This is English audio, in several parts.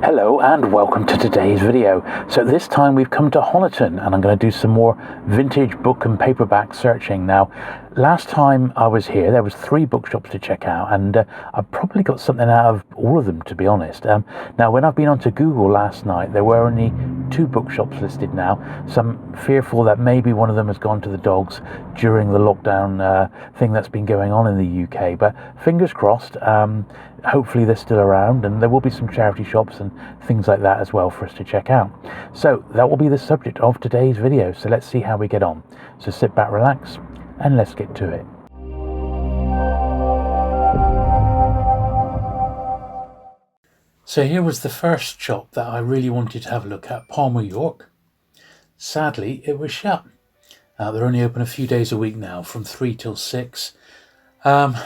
Hello and welcome to today's video. So this time we've come to Honiton and I'm going to do some more vintage book and paperback searching. Now, last time I was here there was 3 bookshops to check out and I probably got something out of all of them, to be honest. Now when I've been onto Google last night there were only 2 bookshops listed now, so I'm fearful that maybe one of them has gone to the dogs during the lockdown thing that's been going on in the UK, but fingers crossed. Hopefully they're still around, and there will be some charity shops and things like that as well for us to check out. So that will be the subject of today's video, so let's see how we get on. So sit back, relax, and let's get to it. So here was the first shop that I really wanted to have a look at, Palmer, York. Sadly, it was shut. They're only open a few days a week now, from 3 till 6.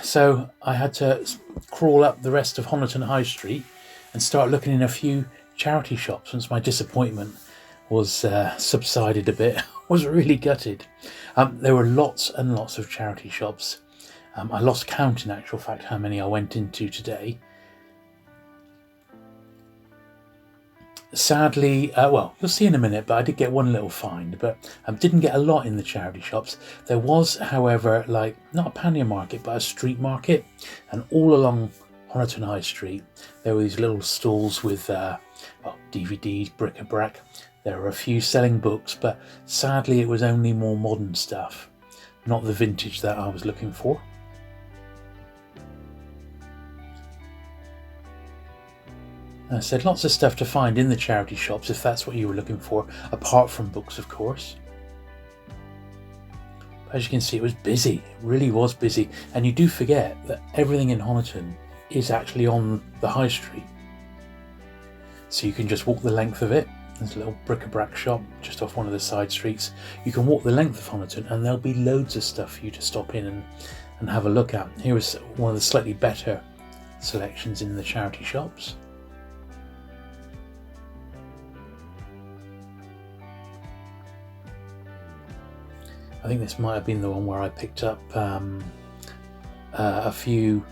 So I had to crawl up the rest of Honiton High Street and start looking in a few charity shops once my disappointment was subsided a bit. I was really gutted. There were lots and lots of charity shops. I lost count, in actual fact, how many I went into today. Sadly, well, you'll see in a minute, but I did get one little find, but didn't get a lot in the charity shops. There was, however, like, not a pannier market, but a street market, and all along Honiton High Street, there were these little stalls with DVDs, bric-a-brac. There were a few selling books, but sadly it was only more modern stuff, not the vintage that I was looking for. I said lots of stuff to find in the charity shops if that's what you were looking for, apart from books, of course. But as you can see, it was busy. It really was busy. And you do forget that everything in Honiton is actually on the high street. So you can just walk the length of it. There's a little bric-a-brac shop just off one of the side streets. You can walk the length of Honiton and there'll be loads of stuff for you to stop in and have a look at. Here is one of the slightly better selections in the charity shops. I think this might have been the one where I picked up a few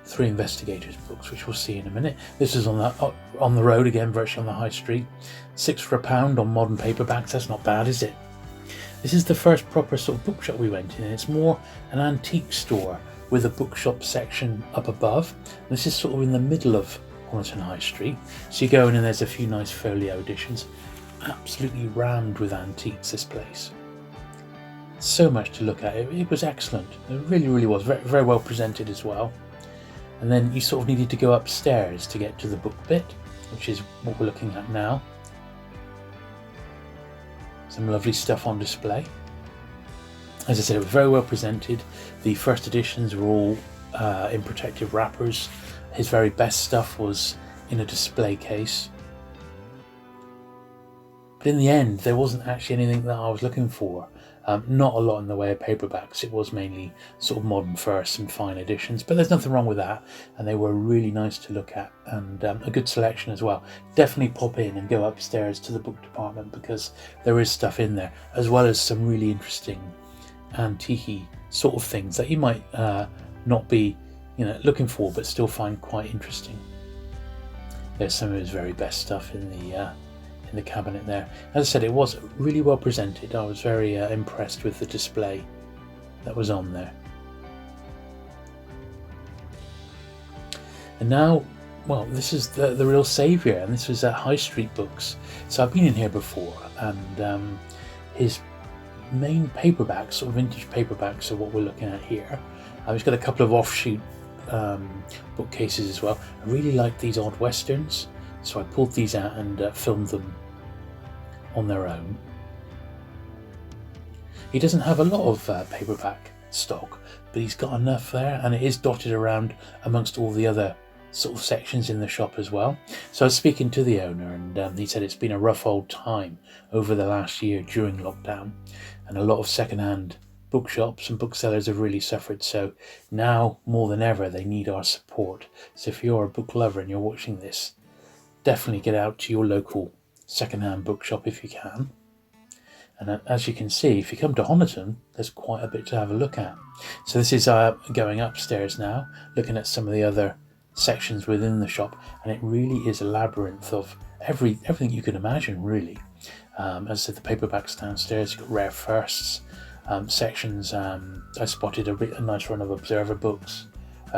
3 Investigators books, which we'll see in a minute. This is on the road again, virtually on the high street. 6 for £1 on modern paperbacks. That's not bad, is it? This is the first proper sort of bookshop we went in. It's more an antique store with a bookshop section up above. This is sort of in the middle of Honiton High Street. So you go in and there's a few nice folio editions. Absolutely rammed with antiques, this place. So much to look at. It was excellent. It really, really was. Very, very well presented as well. And then you sort of needed to go upstairs to get to the book bit, which is what we're looking at now. Some lovely stuff on display. As I said, it was very well presented. The first editions were all in protective wrappers. His very best stuff was in a display case. But in the end, there wasn't actually anything that I was looking for. Not a lot in the way of paperbacks. It was mainly sort of modern firsts and fine editions, but there's nothing wrong with that, and they were really nice to look at, and a good selection as well. Definitely pop in and go upstairs to the book department because there is stuff in there, as well as some really interesting antique sort of things that you might not be looking for, but still find quite interesting. There's some of his very best stuff in the cabinet there. As I said, it was really well presented. I was very impressed with the display that was on there. And now, well, this is the real saviour, and this was at High Street Books. So I've been in here before, and his main paperbacks, sort of vintage paperbacks, are what we're looking at here. He's got a couple of offshoot bookcases as well. I really like these odd westerns, so I pulled these out and filmed them on their own. He doesn't have a lot of paperback stock, but he's got enough there, and it is dotted around amongst all the other sort of sections in the shop as well. So I was speaking to the owner, and he said it's been a rough old time over the last year during lockdown, and a lot of secondhand bookshops and booksellers have really suffered. So now more than ever they need our support. So if you're a book lover and you're watching this, definitely get out to your local secondhand bookshop if you can. And as you can see, if you come to Honiton, there's quite a bit to have a look at. So this is going upstairs now, looking at some of the other sections within the shop, and it really is a labyrinth of everything you can imagine, really. As I said, the paperbacks downstairs, you've got rare firsts, sections. I spotted a nice run of Observer books,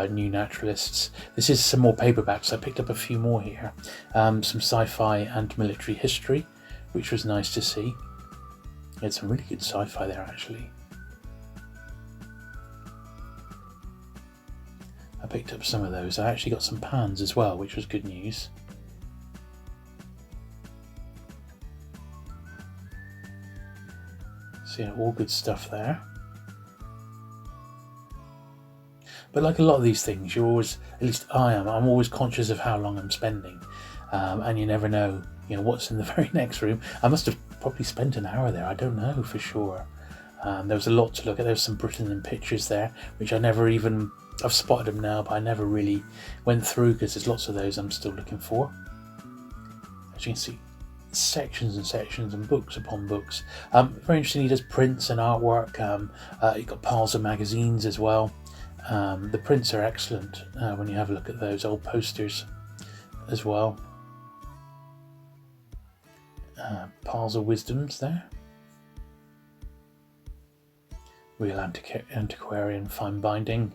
New Naturalists. This is some more paperbacks. I picked up a few more here. Some sci-fi and military history, which was nice to see. Had some really good sci-fi there, actually. I picked up some of those. I actually got some pans as well, which was good news. So yeah, all good stuff there. But like a lot of these things, you're always, at least I'm always conscious of how long I'm spending. And you never know, what's in the very next room. I must have probably spent an hour there, I don't know for sure. There was a lot to look at. There was some Britain in pictures there, which I've spotted them now, but I never really went through because there's lots of those I'm still looking for. As you can see, sections and sections and books upon books. Very interesting, he does prints and artwork. You've got piles of magazines as well. The prints are excellent when you have a look at those old posters as well. Piles of wisdoms there. Real antiquarian fine binding.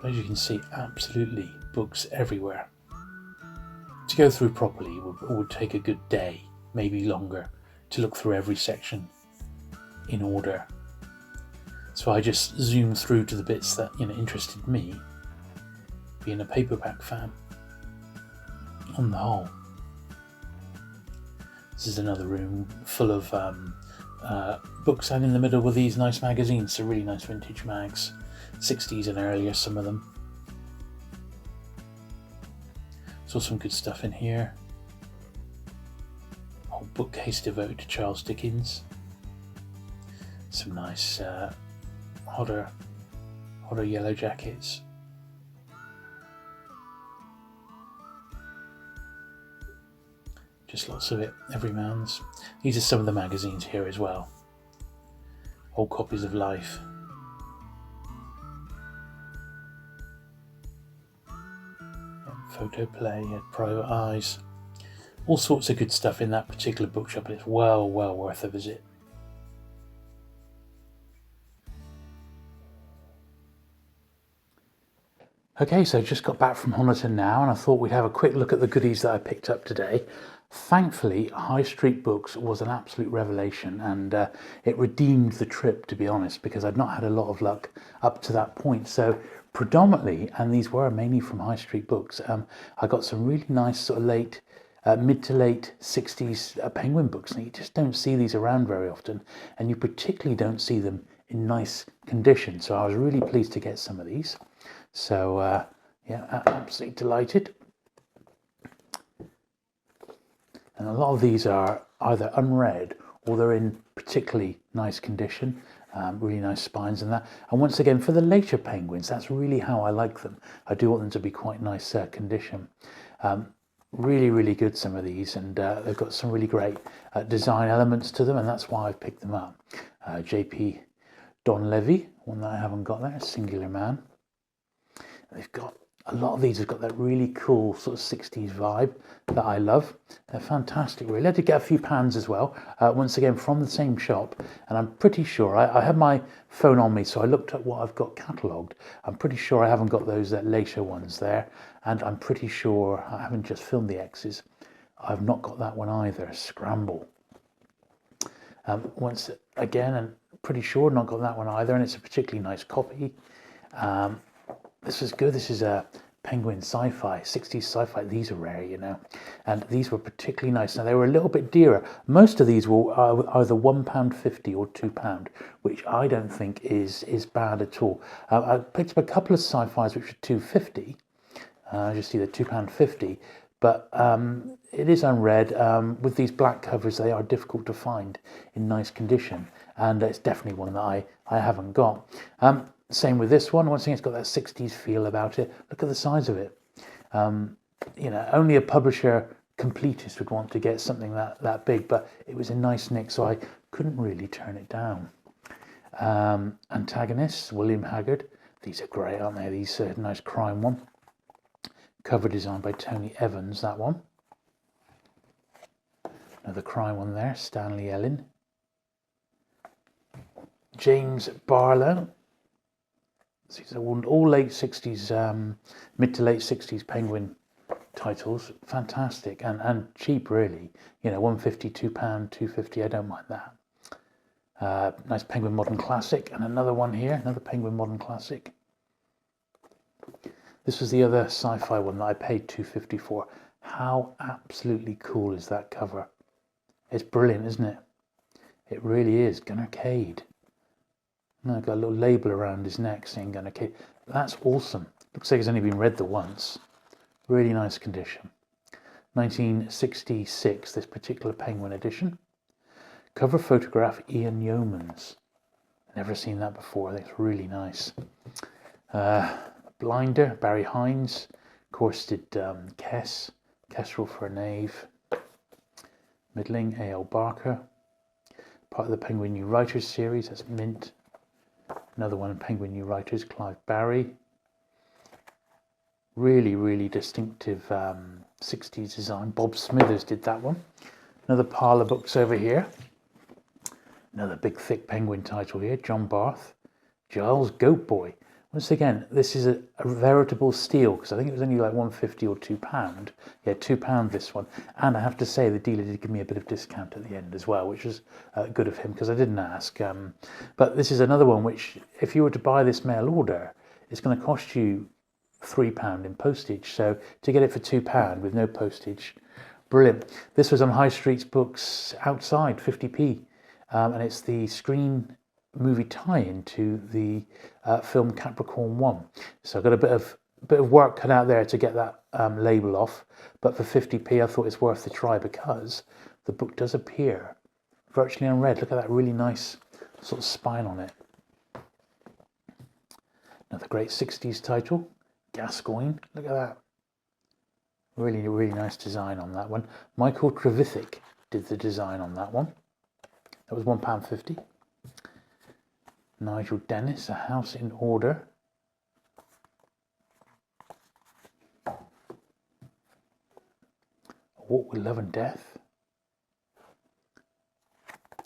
But as you can see, absolutely books everywhere. To go through properly would take a good day, maybe longer, to look through every section in order. So I just zoomed through to the bits that interested me, being a paperback fan on the whole. This is another room full of books, and in the middle were these nice magazines, so really nice vintage mags, 60s and earlier, some of them. Saw some good stuff in here. Whole bookcase devoted to Charles Dickens. Some nice Hodder yellow jackets. Just lots of it, Everyman's. These are some of the magazines here as well. Old copies of Life. Photo Play, Private Eyes. All sorts of good stuff in that particular bookshop, and it's well worth a visit. Okay, so just got back from Honiton now, and I thought we'd have a quick look at the goodies that I picked up today. Thankfully, High Street Books was an absolute revelation, and it redeemed the trip, to be honest, because I'd not had a lot of luck up to that point. So predominantly, and these were mainly from High Street Books, I got some really nice sort of mid to late 60s Penguin books, and you just don't see these around very often, and you particularly don't see them in nice condition. So I was really pleased to get some of these. So yeah, absolutely delighted. And a lot of these are either unread or they're in particularly nice condition, really nice spines and that. And once again, for the later Penguins, that's really how I like them. I do want them to be quite nice condition. Really good, some of these, and they've got some really great design elements to them, and that's why I've picked them up. JP Donlevy, one that I haven't got there, Singular Man. They've got a lot of these have got that really cool sort of 60s vibe that I love. They're fantastic, really. I did get a few pans as well, once again from the same shop, and I'm pretty sure I have my phone on me, so I looked at what I've got catalogued. I'm pretty sure I haven't got those later ones there, and I'm pretty sure I haven't just filmed the X's. I've not got that one either, Scramble. Once again, and pretty sure not got that one either, and it's a particularly nice copy. This is good. This is a Penguin sci-fi, 60s sci-fi. These are rare, and these were particularly nice. Now, they were a little bit dearer. Most of these were either £1.50 or £2, which I don't think is bad at all. I picked up a couple of sci-fis which were £2.50. Just see the £2.50, but it is unread. With these black covers, they are difficult to find in nice condition, and it's definitely one that I haven't got. Same with this one. Once again, it's got that 60s feel about it. Look at the size of it. Only a publisher completist would want to get something that big, but it was a nice nick, so I couldn't really turn it down. Antagonists, William Haggard. These are great, aren't they? These nice crime one. Cover design by Tony Evans, that one. Another crime one there, Stanley Ellen. James Barlow. These are all late 60s, mid to late 60s Penguin titles. Fantastic and cheap, really. You know, £1.50, £2, £2.50, I don't mind that. Nice Penguin Modern Classic, and another one here, another Penguin Modern Classic. This was the other sci-fi one that I paid £2.50 for. How absolutely cool is that cover? It's brilliant, isn't it? It really is. Gunnar Cade. No, got a little label around his neck saying Gunnar Cade. That's awesome. Looks like it's only been read the once. Really nice condition. 1966, this particular Penguin edition. Cover photograph, Ian Yeomans. Never seen that before. I think it's really nice. Blinder, Barry Hines. Of course, did Kestrel for a Knave. Middling, A.L. Barker. Part of the Penguin New Writers series, that's Mint. Another one in Penguin New Writers, Clive Barry. Really, really distinctive 60s design. Bob Smithers did that one. Another pile of books over here. Another big, thick Penguin title here, John Barth. Giles Goat Boy. Once again, this is a veritable steal, because I think it was only like £1.50 or £2. Yeah, £2 this one. And I have to say, the dealer did give me a bit of discount at the end as well, which was good of him, because I didn't ask. But this is another one which, if you were to buy this mail order, it's going to cost you £3 in postage. So to get it for £2 with no postage, brilliant. This was on High Street's Books outside, 50p. And it's the screen movie tie-in to the film Capricorn 1. So I got a bit of work cut out there to get that label off, but for 50p I thought it's worth the try, because the book does appear virtually unread. Look at that really nice sort of spine on it. Another great 60s title, Gascoigne. Look at that. Really, really nice design on that one. Michael Trevithick did the design on that one. That was £1.50. Nigel Dennis, A House in Order. A Walk with Love and Death.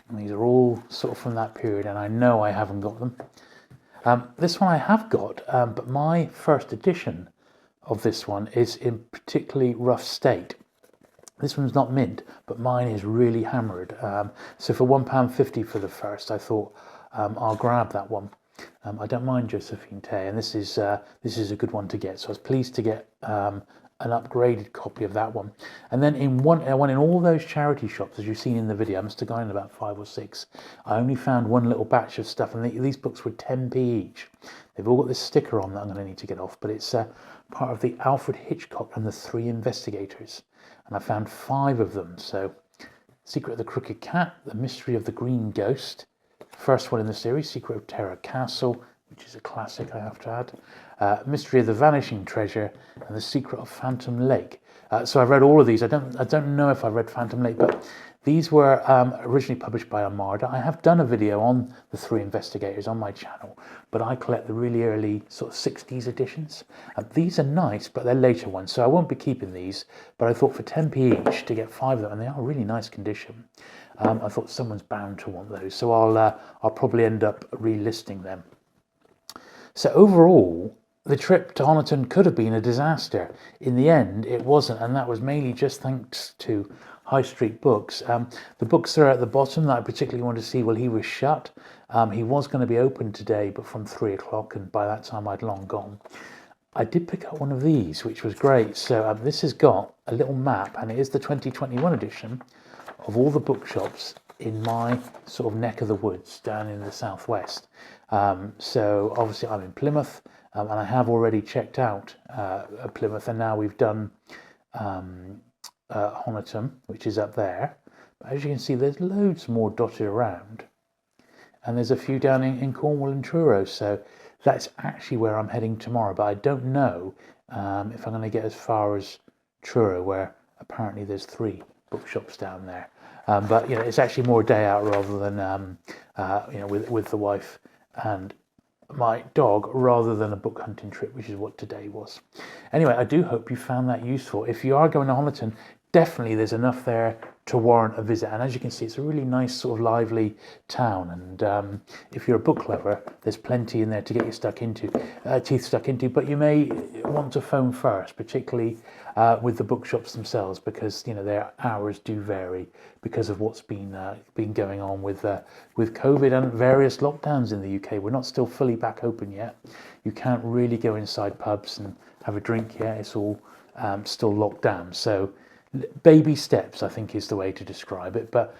And these are all sort of from that period, and I know I haven't got them. This one I have got, but my first edition of this one is in particularly rough state. This one's not mint, but mine is really hammered. So for £1.50 for the first, I thought I'll grab that one. I don't mind Josephine Tay, and this is a good one to get. So I was pleased to get an upgraded copy of that one. And then in all those charity shops, as you've seen in the video, I must have gone in about 5 or 6. I only found one little batch of stuff, and these books were 10p each. They've all got this sticker on that I'm going to need to get off, but it's part of the Alfred Hitchcock and the Three Investigators. And I found 5 of them. So Secret of the Crooked Cat, The Mystery of the Green Ghost, first one in the series, Secret of Terror Castle, which is a classic, I have to add, Mystery of the Vanishing Treasure, and The Secret of Phantom Lake. So I've read all of these. I don't know if I read Phantom Lake, but these were originally published by Armada. I have done a video on the Three Investigators on my channel, but I collect the really early sort of 60s editions. These are nice, but they're later ones, so I won't be keeping these. But I thought for 10p each to get 5 of them, and they are really nice condition. I thought someone's bound to want those, so I'll probably end up relisting them. So overall, the trip to Honiton could have been a disaster. In the end, it wasn't, and that was mainly just thanks to High Street Books. The books that are at the bottom that I particularly wanted to see, well, he was shut. He was going to be open today, but from 3 o'clock, and by that time I'd long gone. I did pick up one of these, which was great. So this has got a little map, and it is the 2021 edition of all the bookshops in my sort of neck of the woods down in the southwest. So obviously I'm in Plymouth, and I have already checked out Plymouth, and now we've done Honiton, which is up there. But as you can see, there's loads more dotted around, and there's a few down in Cornwall and Truro. So that's actually where I'm heading tomorrow, but I don't know if I'm going to get as far as Truro, where apparently there's 3 bookshops down there. But you know, it's actually more a day out rather than you know, with the wife and my dog, rather than a book hunting trip, which is what today was. Anyway, I do hope you found that useful. If you are going to Honiton, definitely there's enough there to warrant a visit, and as you can see, it's a really nice sort of lively town, and if you're a book lover, there's plenty in there to get your teeth stuck into, but you may want to phone first, particularly with the bookshops themselves, because you know their hours do vary because of what's been going on with COVID and various lockdowns in the UK. We're not still fully back open yet. You can't really go inside pubs and have a drink yet. It's all still locked down. So baby steps, I think, is the way to describe it. But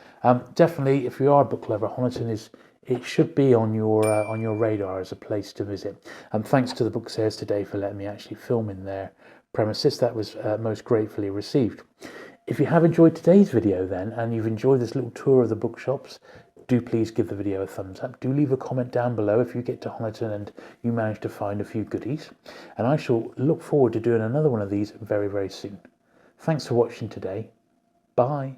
definitely, if you are a book lover, Honiton it should be on your radar as a place to visit. And thanks to the book sales today for letting me actually film in their premises. That was most gratefully received. If you have enjoyed today's video then, and you've enjoyed this little tour of the bookshops, do please give the video a thumbs up. Do leave a comment down below if you get to Honiton and you manage to find a few goodies. And I shall look forward to doing another one of these very, very soon. Thanks for watching today. Bye.